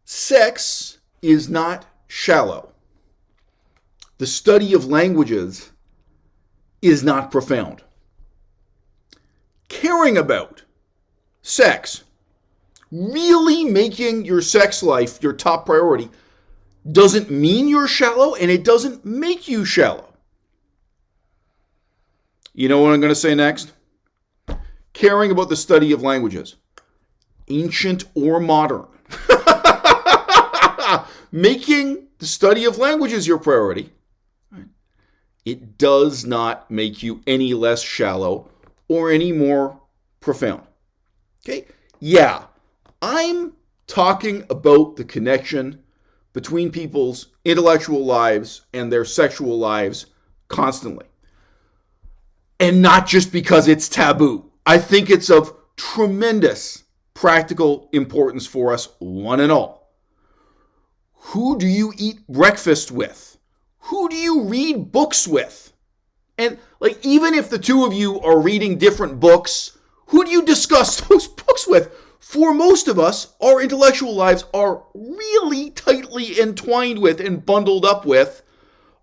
Sex is not shallow. The study of languages is not profound. Caring about sex, really making your sex life your top priority, doesn't mean you're shallow, and it doesn't make you shallow. You know what I'm going to say next? Caring about the study of languages, ancient or modern. Making the study of languages your priority, it does not make you any less shallow or any more profound. Okay? Yeah, I'm talking about the connection between people's intellectual lives and their sexual lives constantly. And not just because it's taboo. I think it's of tremendous practical importance for us, one and all. Who do you eat breakfast with? Who do you read books with? And even if the two of you are reading different books, who do you discuss those books with? For most of us, our intellectual lives are really tightly entwined with and bundled up with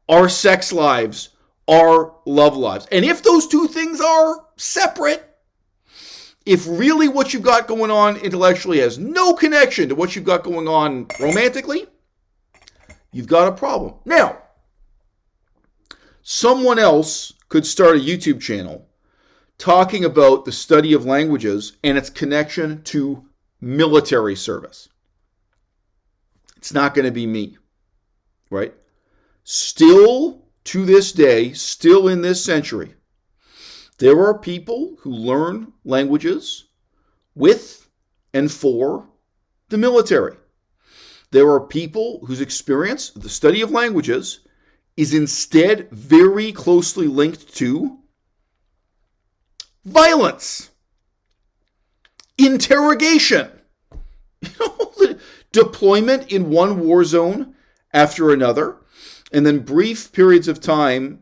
our sex lives, our love lives. And if those two things are separate, if really what you've got going on intellectually has no connection to what you've got going on romantically, you've got a problem. Now, someone else could start a YouTube channel talking about the study of languages and its connection to military service. It's not going to be me, right? Still to this day, still in this century, there are people who learn languages with and for the military. There are people whose experience, the study of languages, is instead very closely linked to violence, interrogation, deployment in one war zone after another, and then brief periods of time,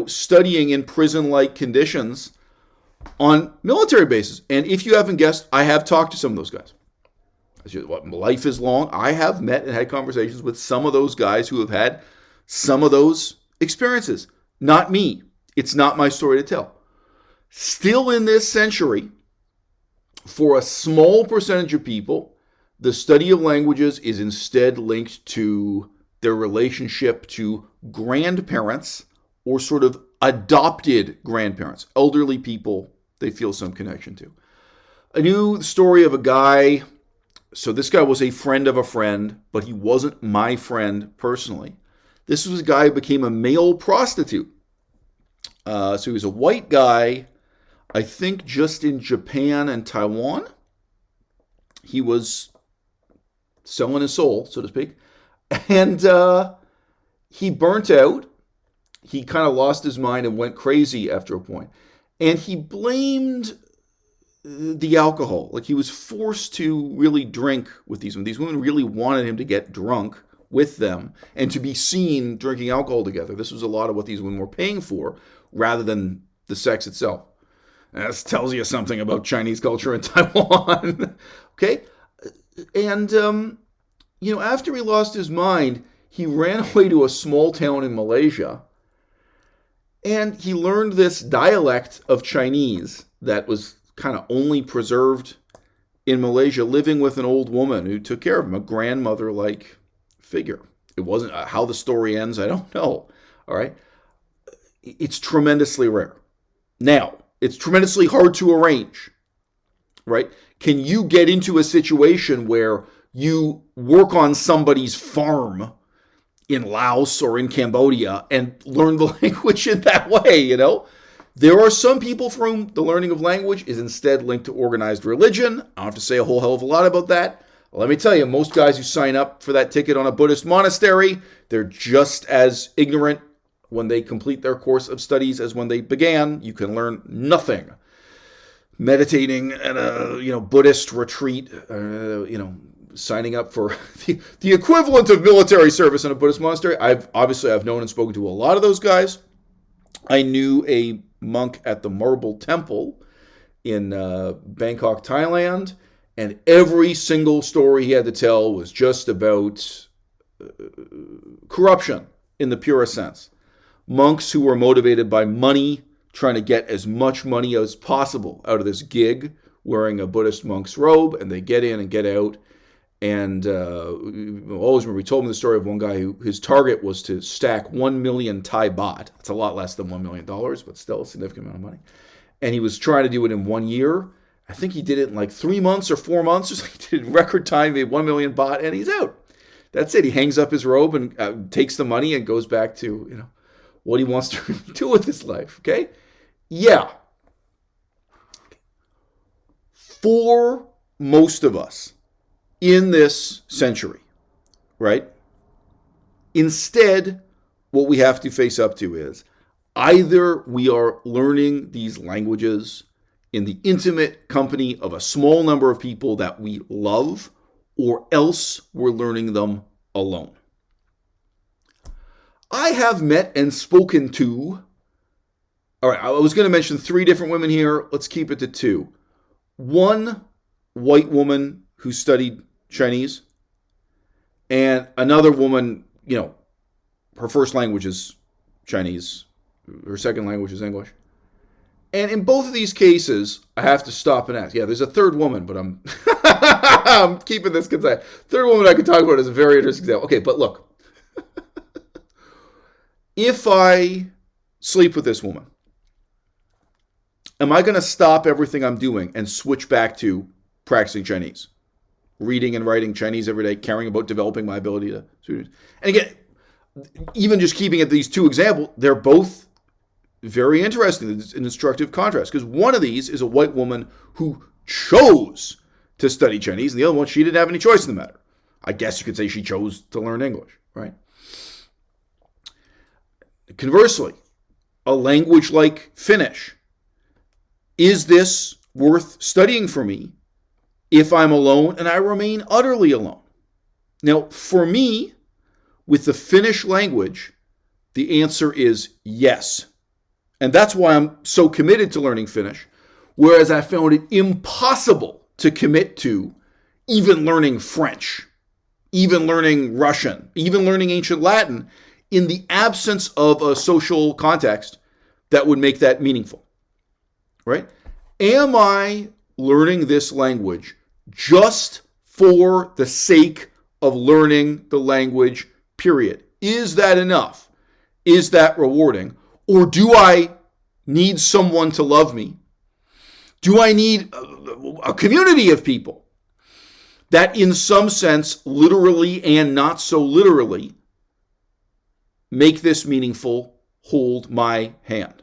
studying in prison-like conditions on military bases. And if you haven't guessed, I have talked to some of those guys. Life is long. I have met and had conversations with some of those guys who have had some of those experiences. Not me. It's not my story to tell. Still in this century, for a small percentage of people, the study of languages is instead linked to their relationship to grandparents or sort of adopted grandparents, elderly people they feel some connection to. I knew the story of a guy. So this guy was a friend of a friend, but he wasn't my friend personally. This was a guy who became a male prostitute. So he was a white guy, I think just in Japan and Taiwan. He was selling his soul, so to speak. And he burnt out. He kind of lost his mind and went crazy after a point. And he blamed the alcohol. He was forced to really drink with these women. These women really wanted him to get drunk with them and to be seen drinking alcohol together. This was a lot of what these women were paying for rather than the sex itself. And this tells you something about Chinese culture in Taiwan. Okay? And, after he lost his mind, he ran away to a small town in Malaysia and he learned this dialect of Chinese that was kind of only preserved in Malaysia, living with an old woman who took care of him, a grandmother-like figure. It wasn't how the story ends, I don't know. All right. It's tremendously rare. Now, it's tremendously hard to arrange, right? Can you get into a situation where you work on somebody's farm in Laos or in Cambodia and learn the language in that way, There are some people for whom the learning of language is instead linked to organized religion. I don't have to say a whole hell of a lot about that. Let me tell you, most guys who sign up for that ticket on a Buddhist monastery, they're just as ignorant when they complete their course of studies as when they began. You can learn nothing. Meditating at a Buddhist retreat, signing up for the equivalent of military service in a Buddhist monastery. I've known and spoken to a lot of those guys. I knew a monk at the Marble Temple in Bangkok, Thailand, And every single story he had to tell was just about corruption in the purest sense. Monks who were motivated by money, trying to get as much money as possible out of this gig, wearing a Buddhist monk's robe, and they get in and get out. And always remember, he told me the story of one guy who his target was to stack 1 million Thai baht. That's a lot less than $1 million, but still a significant amount of money. And he was trying to do it in 1 year. I think he did it in like 3 months or 4 months. Or something. He did it in record time, made 1 million baht, and he's out. That's it. He hangs up his robe and takes the money and goes back to what he wants to do with his life. Okay? Yeah. For most of us in this century, right? Instead, what we have to face up to is either we are learning these languages in the intimate company of a small number of people that we love, or else we're learning them alone. I have met and spoken to, all right, I was going to mention 3 different women here. Let's keep it to 2. One white woman who studied Chinese, and another woman, her first language is Chinese, her second language is English. And in both of these cases, I have to stop and ask. Yeah, there's a third woman, but I'm I'm keeping this concise. Third woman I could talk about is a very interesting example. Okay, but look. If I sleep with this woman, am I going to stop everything I'm doing and switch back to practicing Chinese? Reading and writing Chinese every day, caring about developing my ability to students. And again, even just keeping at these 2 examples, they're both very interesting in instructive contrast, because one of these is a white woman who chose to study Chinese, and the other one, she didn't have any choice in the matter. I guess you could say she chose to learn English, right? Conversely, a language like Finnish, is this worth studying for me if I'm alone and I remain utterly alone? Now, for me, with the Finnish language, the answer is yes. And that's why I'm so committed to learning Finnish, whereas I found it impossible to commit to even learning French, even learning Russian, even learning ancient Latin in the absence of a social context that would make that meaningful, right? Am I learning this language just for the sake of learning the language, period? Is that enough? Is that rewarding? Or do I need someone to love me? Do I need a community of people that in some sense, literally and not so literally, make this meaningful, hold my hand?